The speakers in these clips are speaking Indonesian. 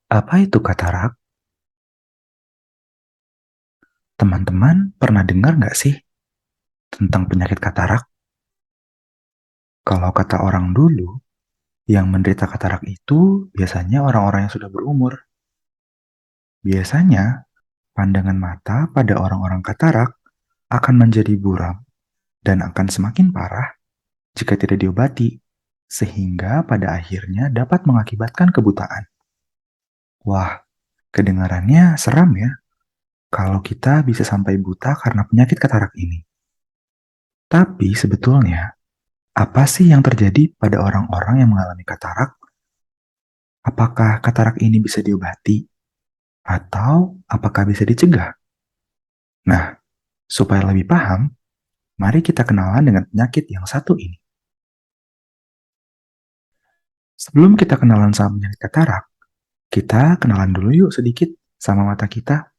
Apa itu katarak? Teman-teman pernah dengar nggak sih tentang penyakit katarak? Kalau kata orang dulu, yang menderita katarak itu biasanya orang-orang yang sudah berumur. Biasanya, pandangan mata pada orang-orang katarak akan menjadi buram dan akan semakin parah jika tidak diobati, sehingga pada akhirnya dapat mengakibatkan kebutaan. Wah, kedengarannya seram ya kalau kita bisa sampai buta karena penyakit katarak ini. Tapi sebetulnya, apa sih yang terjadi pada orang-orang yang mengalami katarak? Apakah katarak ini bisa diobati? Atau apakah bisa dicegah? Nah, supaya lebih paham, mari kita kenalan dengan penyakit yang satu ini. Sebelum kita kenalan sama penyakit katarak, kita kenalan dulu yuk sedikit sama mata kita.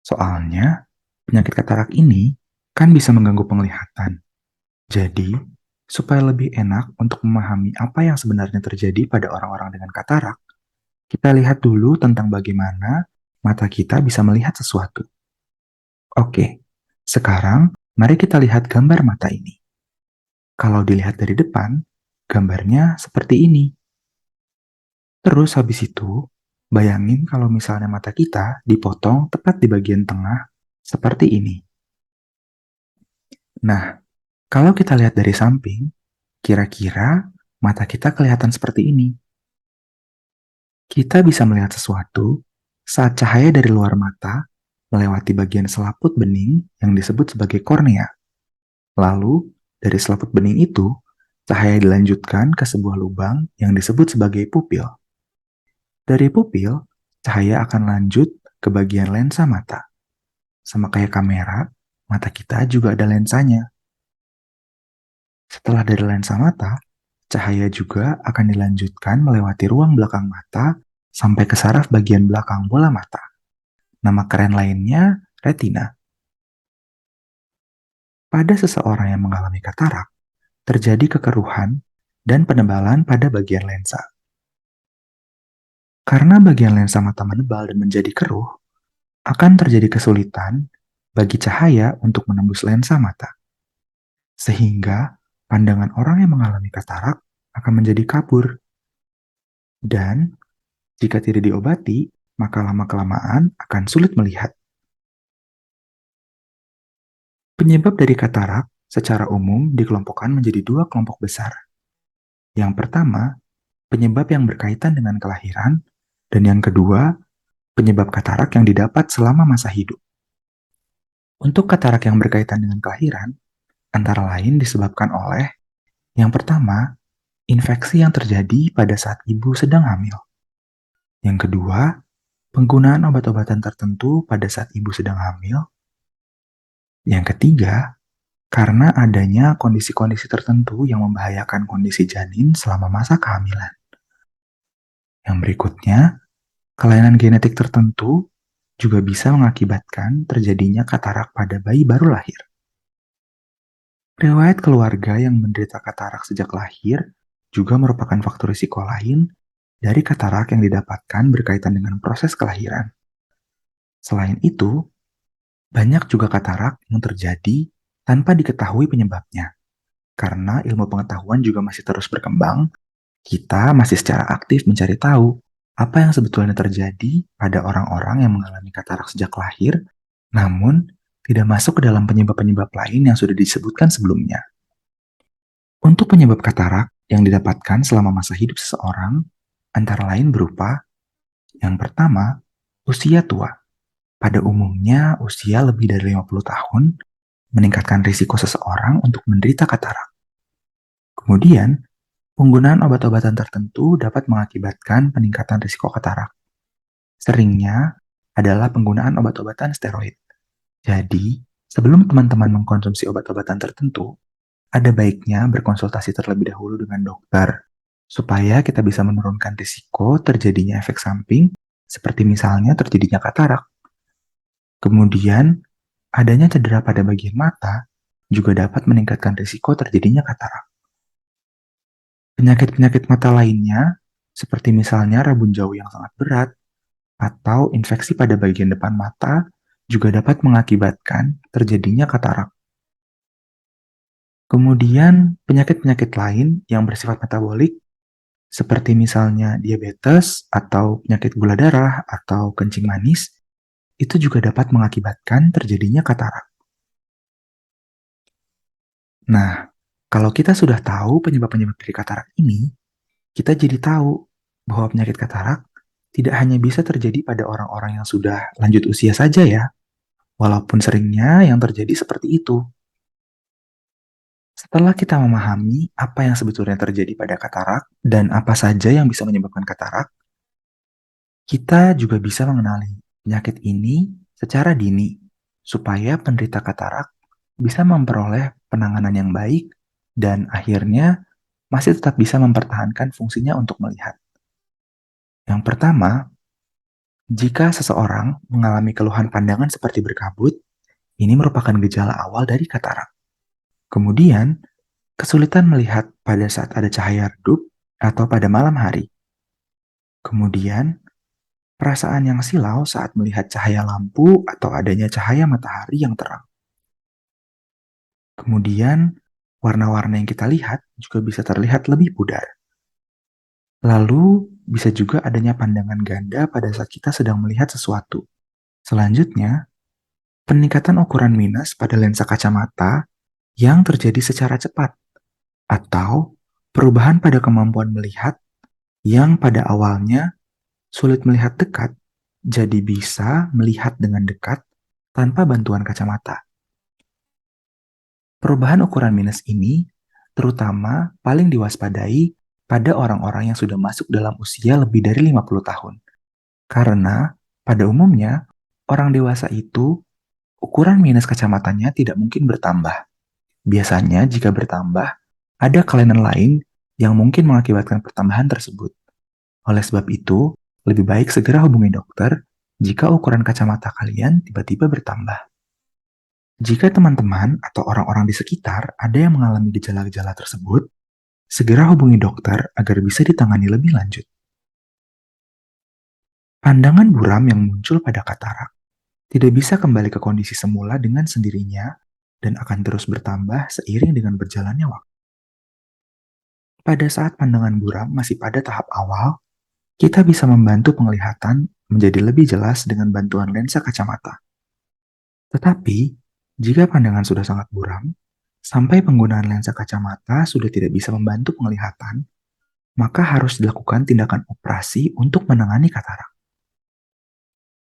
Soalnya, penyakit katarak ini kan bisa mengganggu penglihatan. Jadi, supaya lebih enak untuk memahami apa yang sebenarnya terjadi pada orang-orang dengan katarak, kita lihat dulu tentang bagaimana mata kita bisa melihat sesuatu. Oke, sekarang mari kita lihat gambar mata ini. Kalau dilihat dari depan, gambarnya seperti ini. Terus habis itu, bayangin kalau misalnya mata kita dipotong tepat di bagian tengah, seperti ini. Nah, kalau kita lihat dari samping, kira-kira mata kita kelihatan seperti ini. Kita bisa melihat sesuatu saat cahaya dari luar mata melewati bagian selaput bening yang disebut sebagai kornea. Lalu, dari selaput bening itu, cahaya dilanjutkan ke sebuah lubang yang disebut sebagai pupil. Dari pupil, cahaya akan lanjut ke bagian lensa mata. Sama kayak kamera, mata kita juga ada lensanya. Setelah dari lensa mata, cahaya juga akan dilanjutkan melewati ruang belakang mata sampai ke saraf bagian belakang bola mata. Nama keren lainnya retina. Pada seseorang yang mengalami katarak, terjadi kekeruhan dan penebalan pada bagian lensa. Karena bagian lensa mata menebal dan menjadi keruh, akan terjadi kesulitan bagi cahaya untuk menembus lensa mata. Sehingga pandangan orang yang mengalami katarak akan menjadi kabur. Dan jika tidak diobati, maka lama-kelamaan akan sulit melihat. Penyebab dari katarak secara umum dikelompokkan menjadi dua kelompok besar. Yang pertama, penyebab yang berkaitan dengan kelahiran, dan yang kedua, penyebab katarak yang didapat selama masa hidup. Untuk katarak yang berkaitan dengan kelahiran, antara lain disebabkan oleh yang pertama, infeksi yang terjadi pada saat ibu sedang hamil. Yang kedua, penggunaan obat-obatan tertentu pada saat ibu sedang hamil. Yang ketiga, karena adanya kondisi-kondisi tertentu yang membahayakan kondisi janin selama masa kehamilan. Yang berikutnya, kelainan genetik tertentu juga bisa mengakibatkan terjadinya katarak pada bayi baru lahir. Riwayat keluarga yang menderita katarak sejak lahir juga merupakan faktor risiko lain dari katarak yang didapatkan berkaitan dengan proses kelahiran. Selain itu, banyak juga katarak yang terjadi tanpa diketahui penyebabnya. Karena ilmu pengetahuan juga masih terus berkembang, kita masih secara aktif mencari tahu apa yang sebetulnya terjadi pada orang-orang yang mengalami katarak sejak lahir, namun tidak masuk ke dalam penyebab-penyebab lain yang sudah disebutkan sebelumnya. Untuk penyebab katarak yang didapatkan selama masa hidup seseorang, antara lain berupa yang pertama, usia tua. Pada umumnya, usia lebih dari 50 tahun meningkatkan risiko seseorang untuk menderita katarak. Kemudian, penggunaan obat-obatan tertentu dapat mengakibatkan peningkatan risiko katarak. Seringnya adalah penggunaan obat-obatan steroid. Jadi, sebelum teman-teman mengkonsumsi obat-obatan tertentu, ada baiknya berkonsultasi terlebih dahulu dengan dokter, supaya kita bisa menurunkan risiko terjadinya efek samping, seperti misalnya terjadinya katarak. Kemudian, adanya cedera pada bagian mata juga dapat meningkatkan risiko terjadinya katarak. Penyakit-penyakit mata lainnya seperti misalnya rabun jauh yang sangat berat atau infeksi pada bagian depan mata juga dapat mengakibatkan terjadinya katarak. Kemudian, penyakit-penyakit lain yang bersifat metabolik seperti misalnya diabetes atau penyakit gula darah atau kencing manis itu juga dapat mengakibatkan terjadinya katarak. Nah, kalau kita sudah tahu penyebab-penyebab dari katarak ini, kita jadi tahu bahwa penyakit katarak tidak hanya bisa terjadi pada orang-orang yang sudah lanjut usia saja ya, walaupun seringnya yang terjadi seperti itu. Setelah kita memahami apa yang sebetulnya terjadi pada katarak dan apa saja yang bisa menyebabkan katarak, kita juga bisa mengenali penyakit ini secara dini, supaya penderita katarak bisa memperoleh penanganan yang baik dan akhirnya masih tetap bisa mempertahankan fungsinya untuk melihat. Yang pertama, jika seseorang mengalami keluhan pandangan seperti berkabut, ini merupakan gejala awal dari katarak. Kemudian, kesulitan melihat pada saat ada cahaya redup atau pada malam hari. Kemudian, perasaan yang silau saat melihat cahaya lampu atau adanya cahaya matahari yang terang. Kemudian, warna-warna yang kita lihat juga bisa terlihat lebih pudar. Lalu, bisa juga adanya pandangan ganda pada saat kita sedang melihat sesuatu. Selanjutnya, peningkatan ukuran minus pada lensa kacamata yang terjadi secara cepat, atau perubahan pada kemampuan melihat yang pada awalnya sulit melihat dekat, jadi bisa melihat dengan dekat tanpa bantuan kacamata. Perubahan ukuran minus ini terutama paling diwaspadai pada orang-orang yang sudah masuk dalam usia lebih dari 50 tahun. Karena pada umumnya, orang dewasa itu ukuran minus kacamatanya tidak mungkin bertambah. Biasanya jika bertambah, ada kelainan lain yang mungkin mengakibatkan pertambahan tersebut. Oleh sebab itu, lebih baik segera hubungi dokter jika ukuran kacamata kalian tiba-tiba bertambah. Jika teman-teman atau orang-orang di sekitar ada yang mengalami gejala-gejala tersebut, segera hubungi dokter agar bisa ditangani lebih lanjut. Pandangan buram yang muncul pada katarak tidak bisa kembali ke kondisi semula dengan sendirinya dan akan terus bertambah seiring dengan berjalannya waktu. Pada saat pandangan buram masih pada tahap awal, kita bisa membantu penglihatan menjadi lebih jelas dengan bantuan lensa kacamata. Tetapi, jika pandangan sudah sangat buram, sampai penggunaan lensa kacamata sudah tidak bisa membantu penglihatan, maka harus dilakukan tindakan operasi untuk menangani katarak.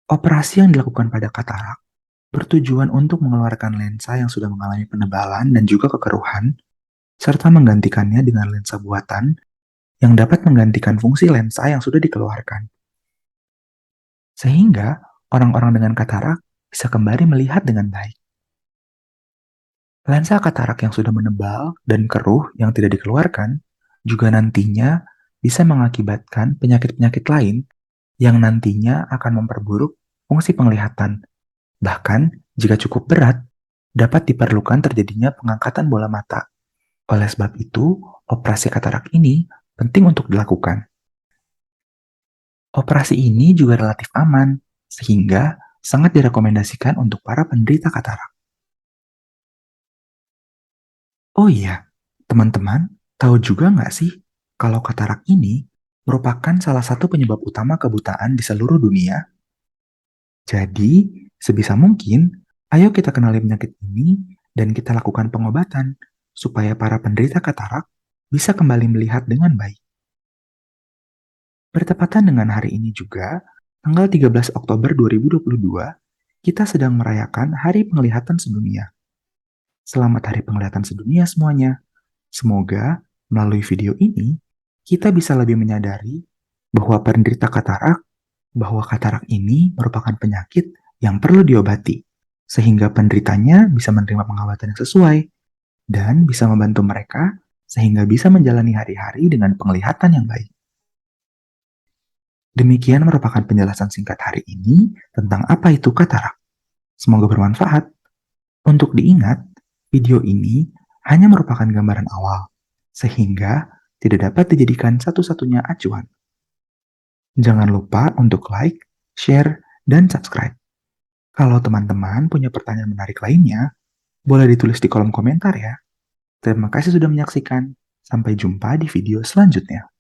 Operasi yang dilakukan pada katarak bertujuan untuk mengeluarkan lensa yang sudah mengalami penebalan dan juga kekeruhan, serta menggantikannya dengan lensa buatan yang dapat menggantikan fungsi lensa yang sudah dikeluarkan. Sehingga orang-orang dengan katarak bisa kembali melihat dengan baik. Lensa katarak yang sudah menebal dan keruh yang tidak dikeluarkan juga nantinya bisa mengakibatkan penyakit-penyakit lain yang nantinya akan memperburuk fungsi penglihatan. Bahkan, jika cukup berat, dapat diperlukan terjadinya pengangkatan bola mata. Oleh sebab itu, operasi katarak ini penting untuk dilakukan. Operasi ini juga relatif aman, sehingga sangat direkomendasikan untuk para penderita katarak. Oh iya, teman-teman, tahu juga nggak sih kalau katarak ini merupakan salah satu penyebab utama kebutaan di seluruh dunia? Jadi, sebisa mungkin, ayo kita kenali penyakit ini dan kita lakukan pengobatan supaya para penderita katarak bisa kembali melihat dengan baik. Bertepatan dengan hari ini juga, tanggal 13 Oktober 2022, kita sedang merayakan Hari Penglihatan Sedunia. Selamat Hari Penglihatan Sedunia semuanya. Semoga melalui video ini, kita bisa lebih menyadari bahwa penderita katarak, bahwa katarak ini merupakan penyakit yang perlu diobati, sehingga penderitanya bisa menerima pengobatan yang sesuai, dan bisa membantu mereka sehingga bisa menjalani hari-hari dengan penglihatan yang baik. Demikian merupakan penjelasan singkat hari ini tentang apa itu katarak. Semoga bermanfaat. Untuk diingat, video ini hanya merupakan gambaran awal, sehingga tidak dapat dijadikan satu-satunya acuan. Jangan lupa untuk like, share, dan subscribe. Kalau teman-teman punya pertanyaan menarik lainnya, boleh ditulis di kolom komentar ya. Terima kasih sudah menyaksikan. Sampai jumpa di video selanjutnya.